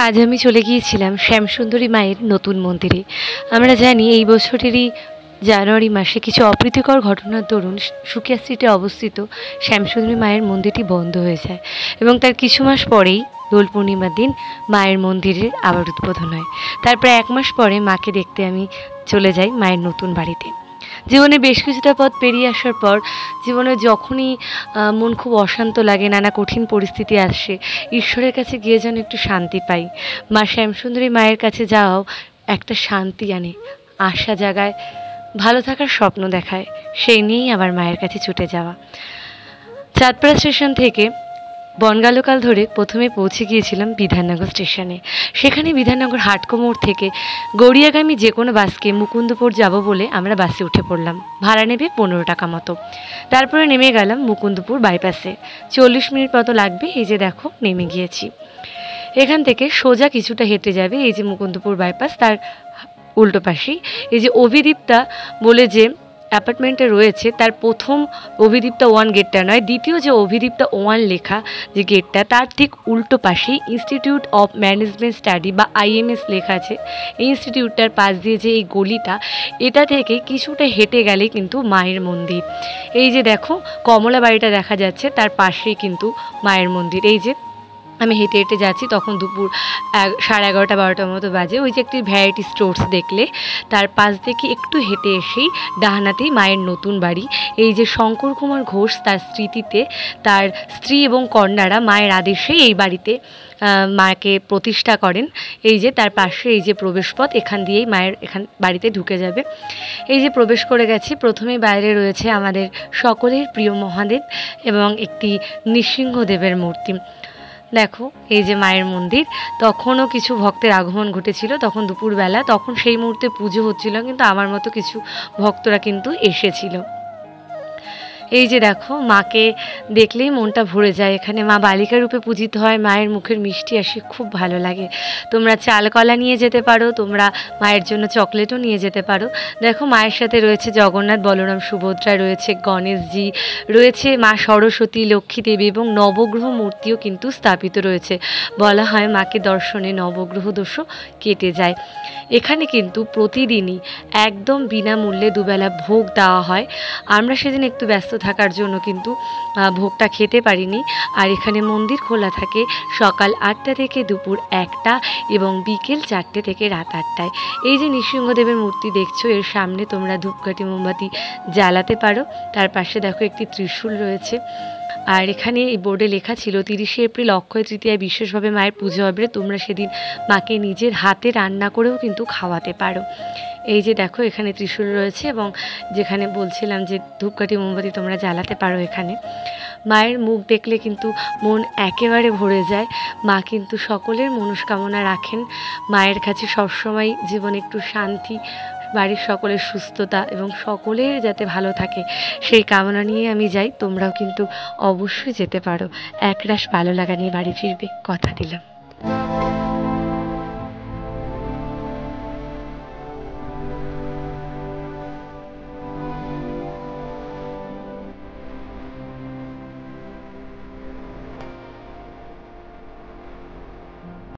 আজ আমি চলে গিয়েছিলাম শ্যামসুন্দরী মায়ের নতুন মন্দিরে। আমরা জানি এই বছরেরই জানুয়ারি মাসে কিছু অপ্রীতিকর ঘটনার দরুন সুকিয়া স্ট্রিটে অবস্থিত শ্যামসুন্দরী মায়ের মন্দিরটি বন্ধ হয়ে যায় এবং তার কিছু মাস পরেই দোল পূর্ণিমার দিন মায়ের মন্দিরের আবার উদ্বোধন হয়। তারপর এক মাস পরে মাকে দেখতে আমি চলে যাই মায়ের নতুন বাড়িতে। জীবনে বেশ কিছুটা পথ পেরিয়ে আসার পর জীবনে যখনই মন খুব অশান্ত লাগে, নানা কঠিন পরিস্থিতি আসে, ঈশ্বরের কাছে গিয়ে যেন একটু শান্তি পাই। মা শ্যামসুন্দরী মায়ের কাছে যাওয়াও একটা শান্তি আনে, আশা জাগায়, ভালো থাকার স্বপ্ন দেখায়। সেই নিয়েই আবার মায়ের কাছে ছুটে যাওয়া। চাঁদপাড়া স্টেশন থেকে বনগাঁ লোকাল ধরে প্রথমে পৌঁছে গিয়েছিলাম বিধাননগর স্টেশনে। সেখানে বিধাননগর হাটকো মোড় থেকে গড়িয়াগামী যে কোনো বাসকে মুকুন্দপুর যাব বলে আমরা বাসে উঠে পড়লাম। ভাড়া নেবে 15 টাকা মতো। তারপরে নেমে গেলাম মুকুন্দপুর বাইপাসে। 40 মিনিট মতো লাগবে। এই যে দেখো নেমে গিয়েছি। এখান থেকে সোজা কিছুটা হেঁটে যাবে, এই যে মুকুন্দপুর বাইপাস, তার উল্টো পাশেই এই যে অভিদীপ্তা বলে যে অ্যাপার্টমেন্টে রয়েছে, তার প্রথম অভিদীপ্তা 1 গেটটা নয়, দ্বিতীয় যে অভিদীপ্তা 1 লেখা যে গেটটা, তার ঠিক উল্টো পাশেই ইনস্টিটিউট অফ ম্যানেজমেন্ট স্টাডি বা IMS লেখা আছে। এই ইনস্টিটিউটটার পাশ দিয়ে যে এই গলিটা, এটা থেকে কিছুটা হেঁটে গেলে কিন্তু মায়ের মন্দির। এই যে দেখো কমলা বাড়িটা দেখা যাচ্ছে, তার পাশেই কিন্তু মায়ের মন্দির। এই যে আমি হেঁটে হেঁটে যাচ্ছি, তখন দুপুর 11:30 12টার মতো বাজে। ওই যে একটি ভ্যারাইটি স্টোর্স দেখলে, তার পাশ থেকে একটু হেঁটে এসেই ডাহানাতেই মায়ের নতুন বাড়ি। এই যে শঙ্কর কুমার ঘোষ তার স্মৃতিতে তার স্ত্রী এবং কন্যারা মায়ের আদেশে এই বাড়িতে মাকে প্রতিষ্ঠা করেন। এই যে তার পাশে এই যে প্রবেশপথ, এখান দিয়েই মায়ের বাড়িতে ঢুকে যাবে। এই যে প্রবেশ করে গেছি, প্রথমেই বাইরে রয়েছে আমাদের সকলের প্রিয় মহাদেব এবং একটি নৃসিংহদেবের মূর্তি। দেখো এই যে মায়ের মন্দির। তখনও কিছু ভক্তের আগমন ঘটেছিল, তখন দুপুরবেলা, তখন সেই মুহূর্তে পুজো হচ্ছিল, কিন্তু আমার মতো কিছু ভক্তরা কিন্তু এসেছিল। এই যে দেখো মাকে দেখলেই মনটা ভরে যায়। এখানে মা বালিকা রূপে পূজিত হয়। মায়ের মুখের মিষ্টি আসে, খুব ভালো লাগে। তোমরা চাল কলা নিয়ে যেতে পারো, তোমরা মায়ের জন্য চকলেটও নিয়ে যেতে পারো। দেখো মায়ের সাথে রয়েছে জগন্নাথ, বলরাম, সুভদ্রা, রয়েছে গণেশজি, রয়েছে মা সরস্বতী, লক্ষ্মী দেবী এবং নবগ্রহ মূর্তিও কিন্তু স্থাপিত রয়েছে। বলা হয় মাকে দর্শনে নবগ্রহ দোষও কেটে যায়। এখানে কিন্তু প্রতিদিনই একদম বিনামূল্যে দুবেলা ভোগ দেওয়া হয়। আমরা সেদিন একটু ব্যস্ত থাকার জন্য কিন্তু ভোগটা খেতে পারিনি। আর এখানে মন্দির খোলা থাকে সকাল 8টা থেকে দুপুর 1টা এবং বিকেল 4টে থেকে রাত 8টায়। এই যে নৃসিংহদেবের মূর্তি দেখছো, এর সামনে তোমরা ধূপকাঠি মোমবাতি জ্বালাতে পারো। তার পাশে দেখো একটি ত্রিশূল রয়েছে। আর এখানে এই বোর্ডে লেখা ছিল 30শে এপ্রিল অক্ষয় তৃতীয়ায় বিশেষভাবে মায়ের পুজো হবে। তোমরা সেদিন মাকে নিজের হাতে রান্না করেও কিন্তু খাওয়াতে পারো। এই যে দেখো এখানে ত্রিশূল রয়েছে এবং যেখানে বলছিলাম যে ধূপকাঠি মোমবাতি তোমরা জ্বালাতে পারো এখানে। মায়ের মুখ দেখলে কিন্তু মন একেবারে ভরে যায়। মা কিন্তু সকলের মনস্কামনা রাখেন। মায়ের কাছে সবসময় জীবনে একটু শান্তি, বাড়ির সকলের সুস্থতা এবং সকলের যাতে ভালো থাকে সেই কামনা নিয়ে আমি যাই। তোমরাও কিন্তু অবশ্যই যেতে পারো। একরাশ ভালো লাগা নিয়ে বাড়ি ফিরবে, কথা দিলাম।